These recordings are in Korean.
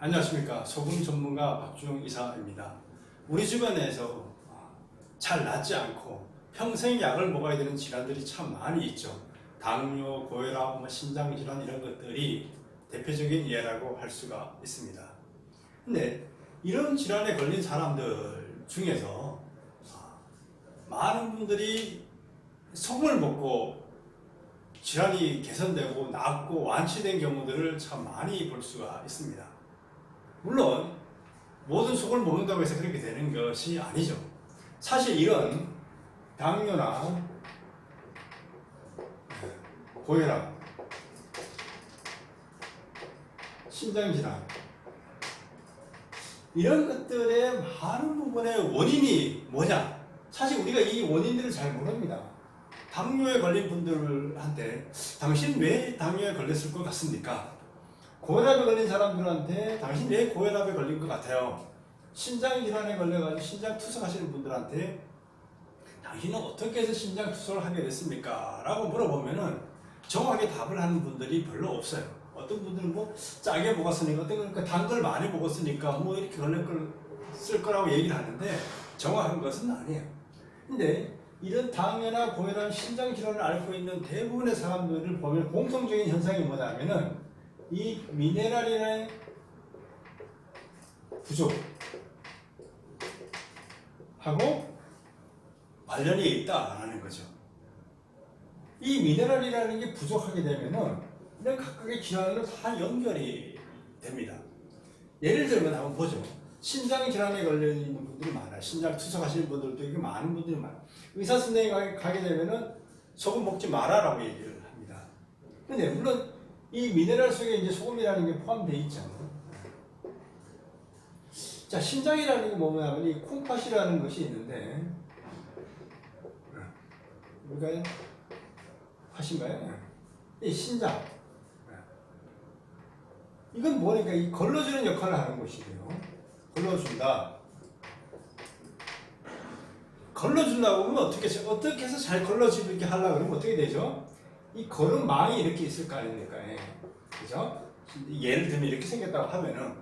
안녕하십니까. 소금 전문가 박주영 이사입니다. 우리 주변에서 잘 낫지 않고 평생 약을 먹어야 되는 질환들이 참 많이 있죠. 당뇨, 고혈압, 신장질환 이런 것들이 대표적인 예라고 할 수가 있습니다. 근데 이런 질환에 걸린 사람들 중에서 많은 분들이 소금을 먹고 질환이 개선되고 낫고 완치된 경우들을 참 많이 볼 수가 있습니다. 물론 모든 소금을 먹는다고 해서 그렇게 되는 것이 아니죠. 사실 이런 당뇨나 고혈압, 신장질환 이런 것들의 많은 부분의 원인이 뭐냐? 사실 우리가 이 원인들을 잘 모릅니다. 당뇨에 걸린 분들한테 당신 왜 당뇨에 걸렸을 것 같습니까? 고혈압에 걸린 사람들한테 당신 왜 고혈압에 걸린 것 같아요? 신장질환에 걸려가지고 신장 투석하시는 분들한테 당신은 어떻게 해서 신장 투석을 하게 됐습니까? 라고 물어보면은 정확하게 답을 하는 분들이 별로 없어요. 어떤 분들은 뭐 짜게 먹었으니까, 어떤 건 단 걸 많이 먹었으니까 뭐 이렇게 걸렸을 거라고 얘기를 하는데 정확한 것은 아니에요. 근데 이런 당뇨나 고혈압, 신장질환을 앓고 있는 대부분의 사람들을 보면 공통적인 현상이 뭐냐면은 이 미네랄의 부족하고 관련이 있다라는 거죠. 이 미네랄이라는 게 부족하게 되면은 이런 각각의 질환으로 다 연결이 됩니다. 예를 들면 한번 보죠. 신장 질환에 걸려 있는 분들이 많아요. 신장 투석하시는 분들도 되게 많은 분들이 많아요. 의사 선생님이 가게 되면은 소금 먹지 마라라고 얘기를 합니다. 근데 물론 이 미네랄 속에 이제 소금이라는 게 포함되어 있잖아요. 자, 신장이라는 게 뭐냐면 이 콩팥이라는 것이 있는데, 뭘까요? 팥인가요? 이 신장. 이건 뭐니까 이 걸러주는 역할을 하는 것이에요. 걸러준다. 걸러준다고 하면 어떻게 해서 잘 걸러지게 하려고 그러면 어떻게 되죠? 이 걸음망이 이렇게 있을 거 아닙니까? 그죠? 예를 들면 이렇게 생겼다고 하면은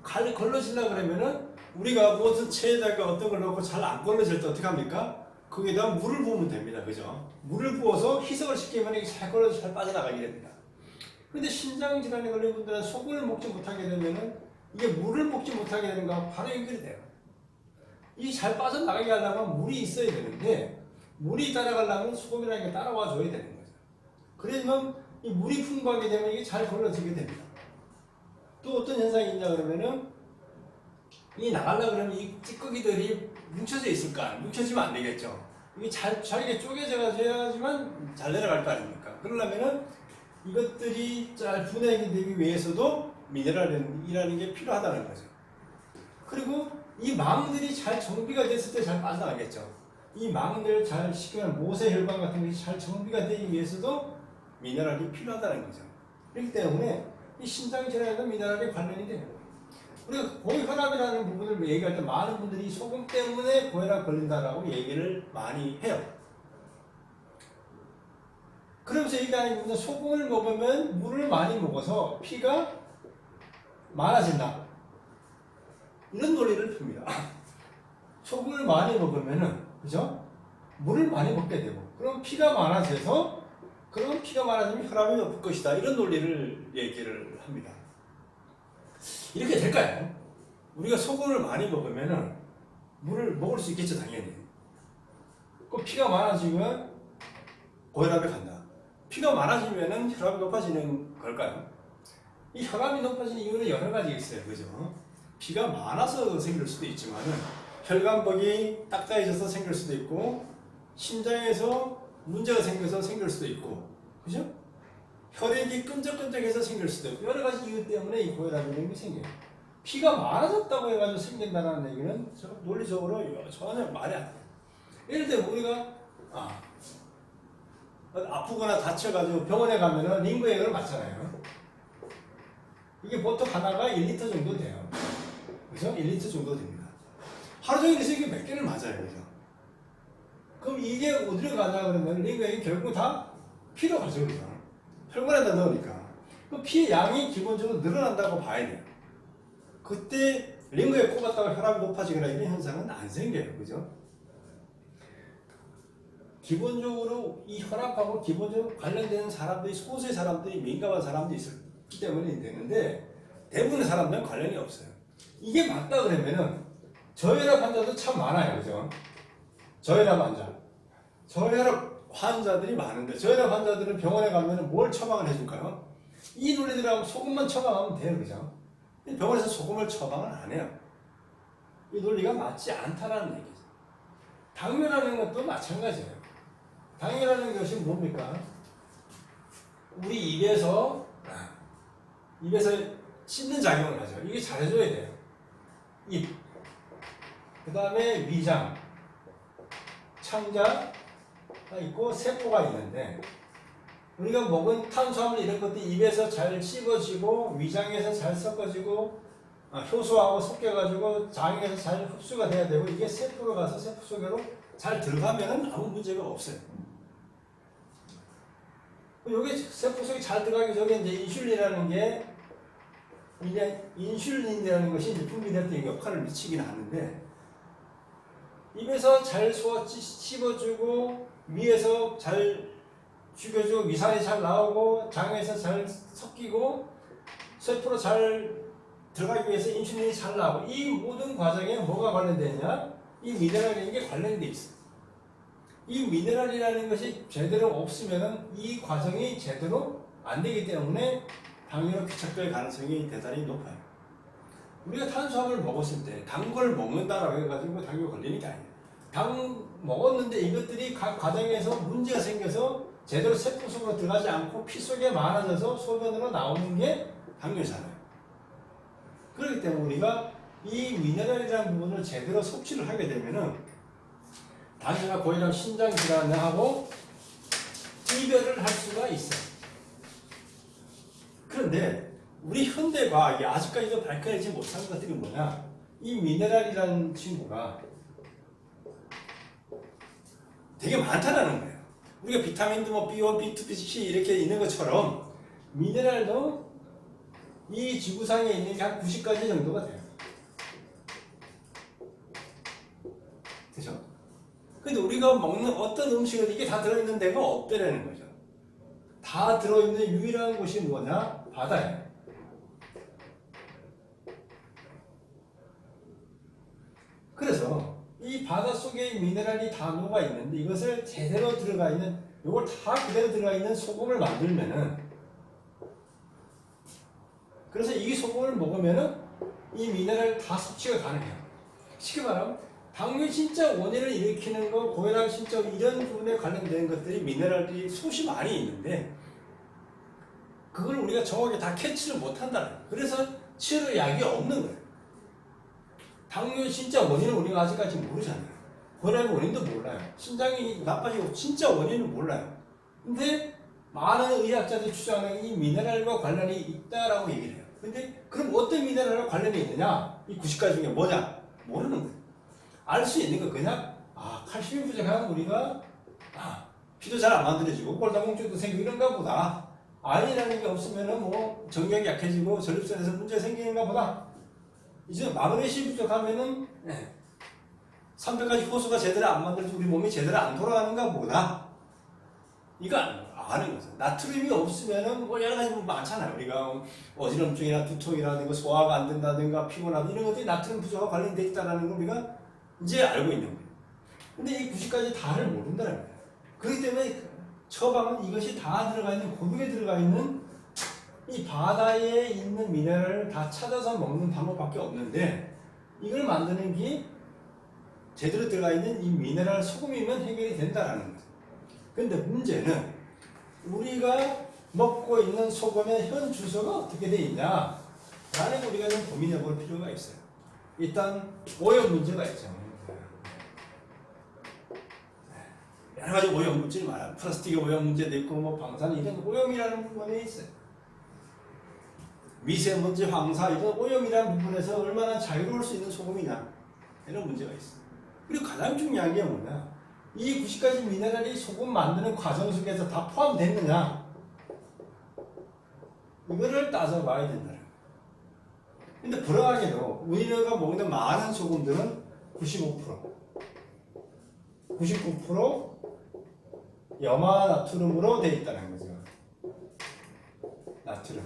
걸러지려고 그러면은 우리가 무슨 체에다가 어떤 걸 넣고 잘 안 걸러질 때 어떻게 합니까? 거기에다 물을 부으면 됩니다. 그죠? 물을 부어서 희석을 시키면 이게 잘 걸러서 잘 빠져나가게 됩니다. 근데 신장질환에 걸린 분들은 소금을 먹지 못하게 되면은 이게 물을 먹지 못하게 되는 거하고 바로 연결이 돼요. 이 잘 빠져나가게 하려면 물이 있어야 되는데 물이 따라가려면 소금이라는 게 따라와 줘야 되는 거죠. 그러면 이 물이 풍부하게 되면 이게 잘 걸러지게 됩니다. 또 어떤 현상이 있냐 그러면은 이 나가려고 그러면 이 찌꺼기들이 뭉쳐져 있을까? 뭉쳐지면 안 되겠죠. 이게 잘게 쪼개져야지만 잘 내려갈 거 아닙니까? 그러려면은 이것들이 잘 분해되기 위해서도 미네랄이라는 게 필요하다는 거죠. 그리고 이 망들이 잘 정비가 됐을 때 잘 빠져나가겠죠. 이 망들 잘 시키면 모세혈관 같은 것이 잘 정비가 되기 위해서도 미네랄이 필요하다는 거죠. 그렇기 때문에 이 신장질환에도 미네랄이 관련이 되는 거예요. 우리가 고혈압이라는 부분을 얘기할 때 많은 분들이 소금 때문에 고혈압 걸린다라고 얘기를 많이 해요. 그러면서 얘기하는 부분은 소금을 먹으면 물을 많이 먹어서 피가 많아진다. 이런 논리를 풉니다. 소금을 많이 먹으면은, 그죠? 물을 많이 먹게 되고, 그럼 피가 많아져서, 그럼 피가 많아지면 혈압이 높을 것이다. 이런 논리를 얘기를 합니다. 이렇게 될까요? 우리가 소금을 많이 먹으면은 물을 먹을 수 있겠죠, 당연히. 그럼 피가 많아지면 고혈압에 간다. 피가 많아지면은 혈압이 높아지는 걸까요? 이 혈압이 높아지는 이유는 여러 가지 있어요, 그죠? 피가 많아서 생길 수도 있지만은 혈관벽이 딱딱해져서 생길 수도 있고 심장에서 문제가 생겨서 생길 수도 있고, 그죠? 혈액이 끈적끈적해서 생길 수도 있고 여러 가지 이유 때문에 이 고혈압이라는 게 생겨요. 피가 많아졌다고 해가지고 생긴다는 얘기는 논리적으로 전혀 말이 안 돼요. 예를 들어 우리가 아프거나 다쳐가지고 병원에 가면은 링거액을 맞잖아요. 이게 보통 하나가 1리터 정도 돼요. 그죠? 1리터 정도 됩니다. 하루 종일 있으면 이게 몇 개를 맞아요. 그죠? 그럼 이게 어디로 가냐 그러면 링거액이 결국 다 피로 가죠. 그죠? 혈관에다 넣으니까. 그 피의 양이 기본적으로 늘어난다고 봐야 돼요. 그때 링거에 꼽았다가 혈압이 높아지거나 이런 현상은 안 생겨요. 그죠? 기본적으로 이 혈압하고 기본적으로 관련되는 사람들이 소수의 사람들이 민감한 사람들이 있기 때문에 되는데 대부분의 사람들은 관련이 없어요. 이게 맞다 그러면은 저혈압 환자도 참 많아요. 그죠? 저혈압 환자. 저혈압 환자들이 많은데 저혈압 환자들은 병원에 가면 뭘 처방을 해줄까요? 이 논리들하고 소금만 처방하면 돼요. 그죠? 병원에서 소금을 처방을 안 해요. 이 논리가 맞지 않다라는 얘기죠. 당뇨라는 것도 마찬가지예요. 당뇨라는 것이 뭡니까? 우리 입에서 씹는 작용을 하죠. 이게 잘해줘야 돼요. 입. 그 다음에 위장, 창자가 있고 세포가 있는데 우리가 먹은 탄수화물 이런 것들이 입에서 잘 씹어지고 위장에서 잘 섞어지고 효소하고 섞여가지고 장에서 잘 흡수가 돼야 되고 이게 세포로 가서 세포 속으로 잘 들어가면 아무 문제가 없어요. 여기 세포 속에 잘 들어가기 전에 이제 인슐린이라는 게 이제 인슐린이라는 것이 이제 분비될 때 역할을 미치긴 하는데 입에서 잘 씹어주고 위에서 잘 죽여주고 위산이 잘 나오고 장에서 잘 섞이고 세포로 잘 들어가기 위해서 인슐린이 잘 나오고 이 모든 과정에 뭐가 관련되어 있냐? 이 미네랄이라는 게 관련되어 있어요. 이 미네랄이라는 것이 제대로 없으면 이 과정이 제대로 안 되기 때문에 당뇨로 귀착될 가능성이 대단히 높아요. 우리가 탄수화물을 먹었을 때 단 걸 먹는다라고 해가지고 당뇨 걸리는 게 아니에요. 당 먹었는데 이것들이 각 과정에서 문제가 생겨서 제대로 세포 속으로 들어가지 않고 피 속에 많아져서 소변으로 나오는 게 당뇨잖아요. 그렇기 때문에 우리가 이 미네랄이라는 부분을 제대로 섭취를 하게 되면은 당뇨나 고혈압, 신장 질환하고 이별을 할 수가 있어요. 그런데 우리 현대 과학이 아직까지도 밝혀내지 못한 것들이 뭐냐? 이 미네랄이라는 친구가 되게 많다라는 거예요. 우리가 비타민도 뭐 B1, B2, B6 이렇게 있는 것처럼 미네랄도 이 지구상에 있는 게 한 90가지 정도가 돼요. 그죠? 근데 우리가 먹는 어떤 음식은 이게 다 들어있는 데가 없다라는 거죠. 다 들어있는 유일한 곳이 뭐냐? 바다예요. 그래서 이 바다 속에 미네랄이 다 녹아 있는데 이것을 제대로 들어가 있는 이걸 다 그대로 들어가 있는 소금을 만들면은 그래서 이 소금을 먹으면은 이 미네랄 다 섭취가 가능해요. 쉽게 말하면 당뇨 진짜 원인을 일으키는 거, 고혈압 진짜 이런 부분에 관련된 것들이 미네랄이 수시 많이 있는데 그걸 우리가 정확하게 다 캐치를 못한다는 거예요. 그래서 치료 약이 없는 거예요. 당뇨 진짜 원인을 우리가 아직까지 모르잖아요. 고혈압의 원인도 몰라요. 신장이 나빠지고 진짜 원인은 몰라요. 근데 많은 의학자들이 주장하는 이 미네랄과 관련이 있다라고 얘기를 해요. 근데 그럼 어떤 미네랄과 관련이 있느냐? 이 90가지 중에 뭐냐? 모르는 거예요. 알 수 있는 거 그냥 칼슘이 부족한 우리가 피도 잘 안 만들어지고 골다공증도 생기고 이런가 보다. 아연이라는 게 없으면은 뭐 정력이 약해지고 전립선에서 문제 생기는가 보다. 이제 마그네슘 부족하면은 300가지 효소가 제대로 안 만들어지고 우리 몸이 제대로 안 돌아가는가 보다. 이거 아는 거죠. 나트륨이 없으면은 뭐 여러 가지 많잖아요. 우리가 어지럼증이나 두통이라든가 소화가 안 된다든가 피곤하다 이런 것들이 나트륨 부족과 관련돼 있다는 걸 우리가 이제 알고 있는 거예요. 근데 이 90가지 다를 모른다는 거예요. 그렇기 때문에 처방은 이것이 다 들어가 있는 고백에 들어가 있는 이 바다에 있는 미네랄을 다 찾아서 먹는 방법밖에 없는데 이걸 만드는 게 제대로 들어가 있는 이 미네랄 소금이면 해결이 된다는 거죠. 근데 문제는 우리가 먹고 있는 소금의 현 주소가 어떻게 돼 있냐 라는 거 우리가 좀 고민해 볼 필요가 있어요. 일단 오염 문제가 있죠. 여러 가지 오염 물질이 많아요. 플라스틱의 오염 문제도 있고 뭐 방사능 이런 오염이라는 부분에 있어요. 미세먼지, 황사 이런 오염이라는 부분에서 얼마나 자유로울 수 있는 소금이냐 이런 문제가 있어요. 그리고 가장 중요한 게 뭐냐 이 90가지 미네랄이 소금 만드는 과정 속에서 다 포함됐느냐 이거를 따져봐야 된다는 거예요. 근데 불행하게도 우리가 먹는 많은 소금들은 95%, 99% 염화나트륨으로 되어 있다는 거죠. 나트륨.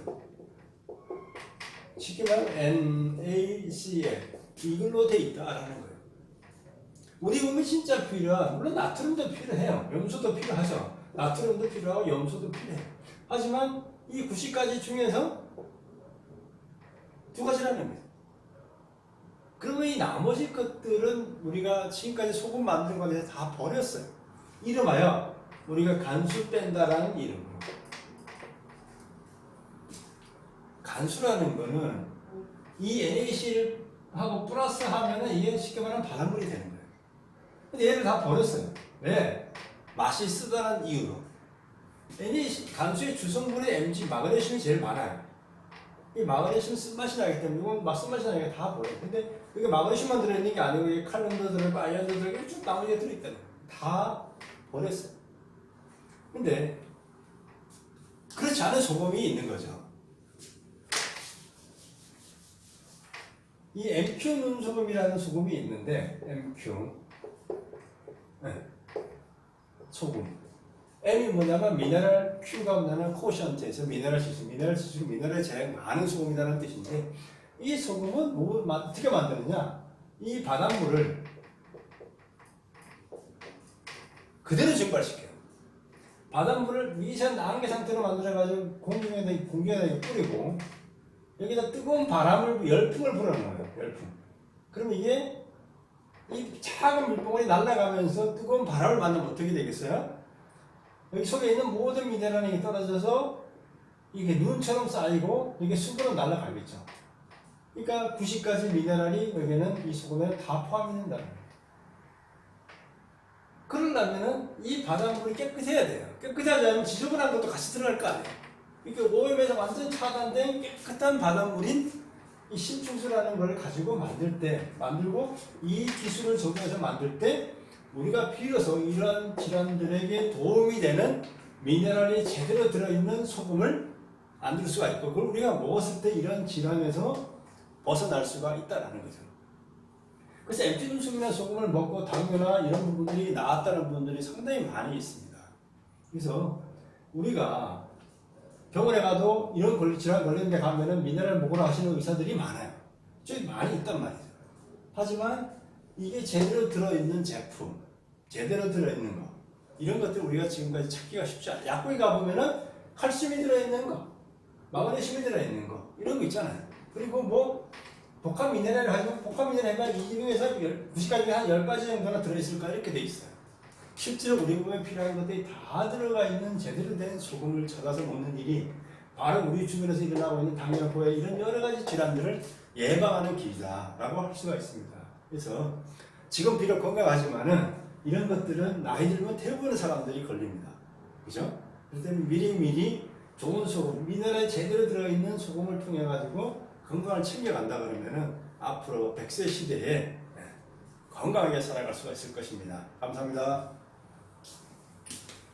쉽게 말하면 NaCl 이걸로 되어 있다라는 거예요. 우리 몸에 진짜 필요한, 물론 나트륨도 필요해요. 염소도 필요하죠. 나트륨도 필요하고 염소도 필요해요. 하지만 이 90가지 중에서 두 가지라는 겁니다. 그러면 이 나머지 것들은 우리가 지금까지 소금 만드는 과정에서 다 버렸어요. 이름하여 우리가 간수 뺀다라는 이름으로. 간수라는 거는 이 NaCl하고 플러스 하면은 이게 쉽게 말하면 바닷물이 되는 거예요. 근데 얘를 다 버렸어요. 왜? 맛이 쓰다는 이유로. NaC, 간수의 주성분의 Mg, 마그네슘이 제일 많아요. 이 마그네슘 쓴맛이 나기 때문에 이건 쓴맛이 나니까 다 버려요. 근데 이게 마그네슘만 들어있는 게 아니고 이게 칼륨도 들어있고 아연도 들어있고 쭉 나머지가 들어있다는 거예요. 다 버렸어요. 근데 그렇지 않은 소금이 있는 거죠. 이 MQ 눈소금이라는 소금이 있는데 MQ 소금 M이 뭐냐면 미네랄, Q가 뭐냐면 코션트에서 미네랄 지수, 미네랄이 제일 많은 소금이라는 뜻인데 이 소금은 어떻게 만드느냐? 이 바닷물을 그대로 증발시켜요. 바닷물을 미세한 안개 상태로 만들어가지고 공기에다 뿌리고 여기다 뜨거운 바람을, 열풍을 불어넣어요. 열풍. 그럼 이게 이 작은 물방울이 날아가면서 뜨거운 바람을 만나면 어떻게 되겠어요? 여기 속에 있는 모든 미네랄이 떨어져서 이게 눈처럼 쌓이고 이게 숲으로 날아가겠죠. 그러니까 90가지 미네랄이 여기는 이 소금에 다 포함이 된다는 거예요. 그러려면은 이 바닷물이 깨끗해야 돼요. 깨끗하지 않으면 지저분한 것도 같이 들어갈 거 아니에요. 그러니까 오염에서 완전 차단된 깨끗한 바닷물인 이 신충수라는 걸 가지고 만들고 이 기술을 적용해서 만들 때 우리가 비로소 이러한 질환들에게 도움이 되는 미네랄이 제대로 들어있는 소금을 만들 수가 있고 그걸 우리가 먹었을 때 이런 질환에서 벗어날 수가 있다는 거죠. 그래서 MT눈소금이나 소금을 먹고 당뇨나 이런 부분들이 나았다는 분들이 상당히 많이 있습니다. 그래서 우리가 병원에 가도 이런 질환 걸리는 데 가면은 미네랄 먹으러 하시는 의사들이 많아요. 저기 많이 있단 말이죠. 하지만 이게 제대로 들어있는 제품, 제대로 들어있는 거, 이런 것들 우리가 지금까지 찾기가 쉽지 않아요. 약국에 가보면은 칼슘이 들어있는 거, 마그네슘이 들어있는 거, 이런 거 있잖아요. 그리고 뭐, 복합 미네랄을 가지고, 복합 미네랄이 이 중에서 90가지 중에 한 10가지 정도나 들어있을까? 이렇게 돼 있어요. 실제로 우리 몸에 필요한 것들이 다 들어가 있는 제대로 된 소금을 찾아서 먹는 일이 바로 우리 주변에서 일어나고 있는 당뇨, 고혈 이런 여러 가지 질환들을 예방하는 길이다라고 할 수가 있습니다. 그래서 지금 비록 건강하지만은 이런 것들은 나이 들면 대부분의 사람들이 걸립니다. 그죠? 그래서 미리미리 좋은 소금, 미네랄이 제대로 들어있는 소금을 통해 가지고 건강을 챙겨간다 그러면은 앞으로 100세 시대에 건강하게 살아갈 수가 있을 것입니다. 감사합니다.